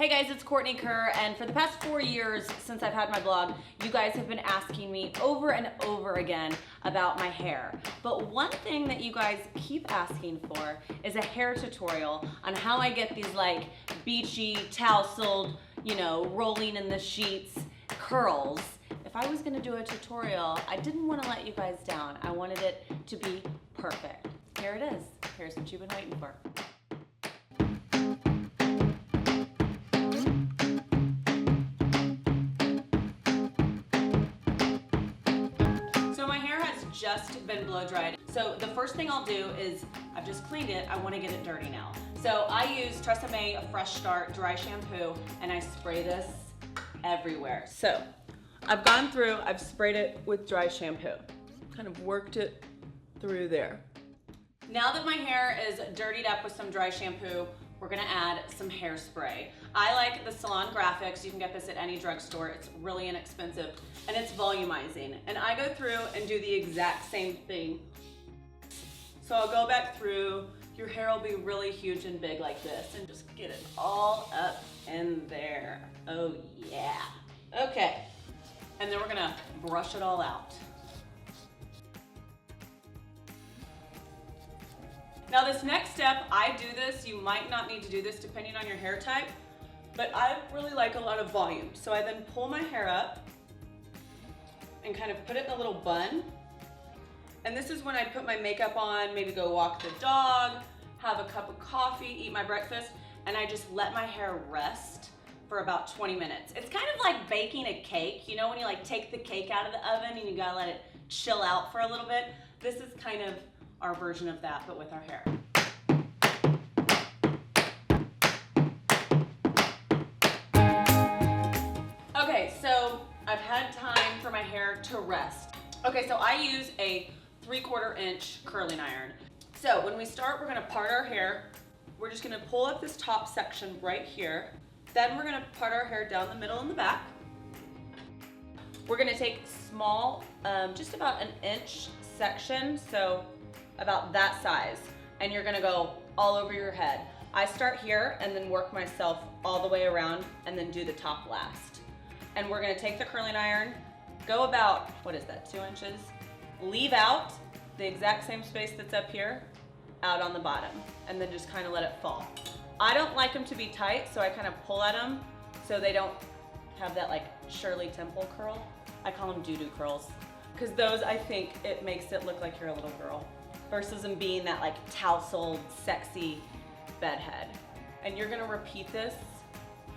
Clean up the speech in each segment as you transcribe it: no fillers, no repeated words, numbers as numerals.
Hey guys, it's Courtney Kerr, and for the past 4 years since I've had my blog, you guys have been asking me over and over again about my hair. But one thing that you guys keep asking for is a hair tutorial on how I get these like beachy, tousled, rolling in the sheets curls. If I was gonna do a tutorial, I didn't want to let you guys down. I wanted it to be perfect. Here it is. Here's what you've been waiting for. Just been blow dried. So the first thing I'll do is, I've just cleaned it, I want to get it dirty now. So I use Tresemme Fresh Start dry shampoo and I spray this everywhere. So I've gone through, I've sprayed it with dry shampoo, kind of worked it through there. Now that my hair is dirtied up with some dry shampoo, we're gonna add some hairspray. I like the Salon Graphics. You can get this at any drugstore. It's really inexpensive and it's volumizing. And I go through and do the exact same thing. So I'll go back through. Your hair will be really huge and big like this and just get it all up in there. Oh yeah. Okay. And then we're gonna brush it all out. Now this next step, I do this, you might not need to do this depending on your hair type, but I really like a lot of volume. So I then pull my hair up and kind of put it in a little bun. And this is when I put my makeup on, maybe go walk the dog, have a cup of coffee, eat my breakfast, and I just let my hair rest for about 20 minutes. It's kind of like baking a cake. You know when you like take the cake out of the oven and you gotta let it chill out for a little bit? This is kind of our version of that, but with our hair. Okay, so I've had time for my hair to rest. Okay, so I use a 3/4 inch curling iron. So when we start, we're gonna part our hair. We're just gonna pull up this top section right here. Then we're gonna part our hair down the middle and the back. We're gonna take small, just about an inch section, so about that size, and you're gonna go all over your head. I start here and then work myself all the way around and then do the top last. And we're gonna take the curling iron, go about, 2 inches? Leave out the exact same space that's up here, out on the bottom, and then just kind of let it fall. I don't like them to be tight, so I kind of pull at them so they don't have that like Shirley Temple curl. I call them doo-doo curls, because those, I think, it makes it look like you're a little girl, versus them being that like tousled, sexy bedhead. And you're gonna repeat this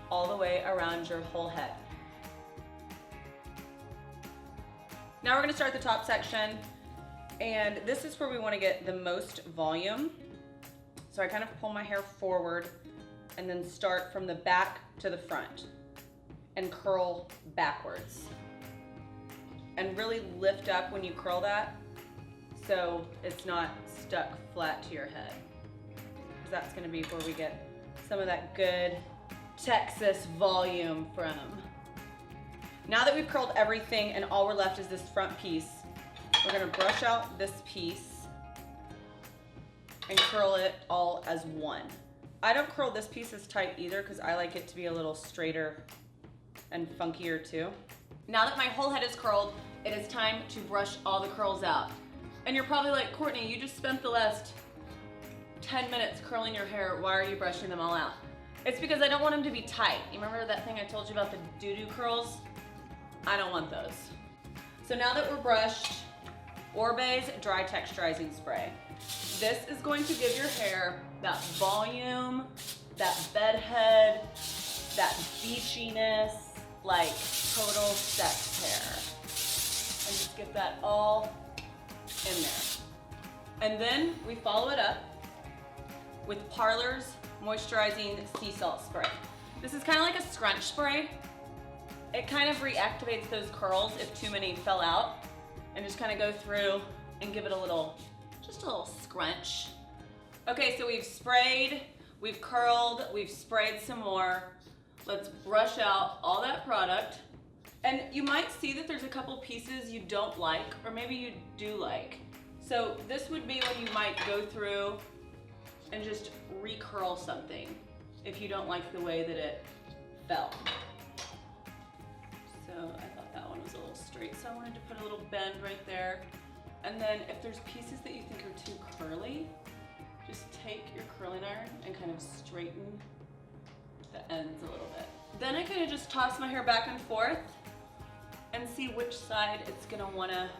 all the way around your whole head. Now we're gonna start the top section, and this is where we wanna get the most volume. So I kind of pull my hair forward and then start from the back to the front and curl backwards. And really lift up when you curl that, so it's not stuck flat to your head. Because that's gonna be where we get some of that good Texas volume from. Now that we've curled everything and all we're left is this front piece, we're gonna brush out this piece and curl it all as one. I don't curl this piece as tight either because I like it to be a little straighter and funkier too. Now that my whole head is curled, it is time to brush all the curls out. And you're probably like, Courtney, you just spent the last 10 minutes curling your hair. Why are you brushing them all out? It's because I don't want them to be tight. You remember that thing I told you about the doo-doo curls? I don't want those. So now that we're brushed, Orbe's Dry Texturizing Spray. This is going to give your hair that volume, that bedhead, that beachiness, like total sex hair. And just get that all in there. And then we follow it up with Parlor's Moisturizing Sea Salt Spray. This is kind of like a scrunch spray. It kind of reactivates those curls if too many fell out, and just kind of go through and give it just a little scrunch. Okay, so we've sprayed, we've curled, we've sprayed some more. Let's brush out all that product. And you might see that there's a couple pieces you don't like, or maybe you do like. So this would be when you might go through and just recurl something if you don't like the way that it fell. So I thought that one was a little straight, so I wanted to put a little bend right there. And then if there's pieces that you think are too curly, just take your curling iron and kind of straighten the ends a little bit. Then I kind of just toss my hair back and forth and see which side it's gonna wanna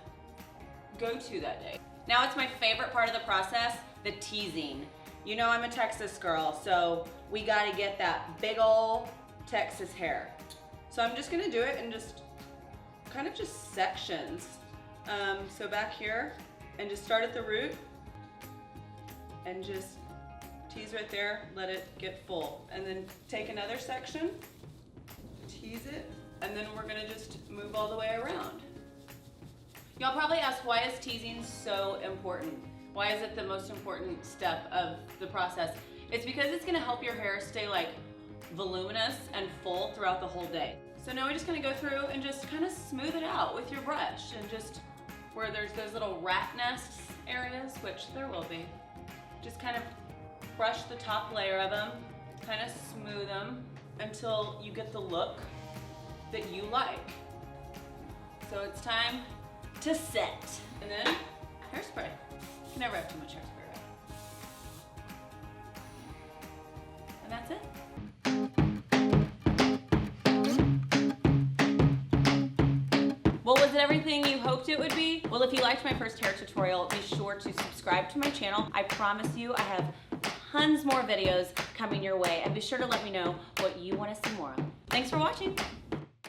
go to that day. Now it's my favorite part of the process, the teasing. You know I'm a Texas girl, so we gotta get that big ol' Texas hair. So I'm just gonna do it in just kind of just sections. So back here, and just start at the root and just tease right there, let it get full. And then take another section, tease it, and then we're gonna just move all the way around. Y'all probably ask, why is teasing so important? Why is it the most important step of the process? It's because it's gonna help your hair stay like voluminous and full throughout the whole day. So now we're just gonna go through and just kind of smooth it out with your brush, and just where there's those little rat nests areas, which there will be, just kind of brush the top layer of them, kind of smooth them until you get the look that you like. So it's time to set. And then hairspray. You can never have too much hairspray, right? And that's it. Well, was it everything you hoped it would be? Well, if you liked my first hair tutorial, be sure to subscribe to my channel. I promise you I have tons more videos coming your way, and be sure to let me know what you want to see more of. Thanks for watching.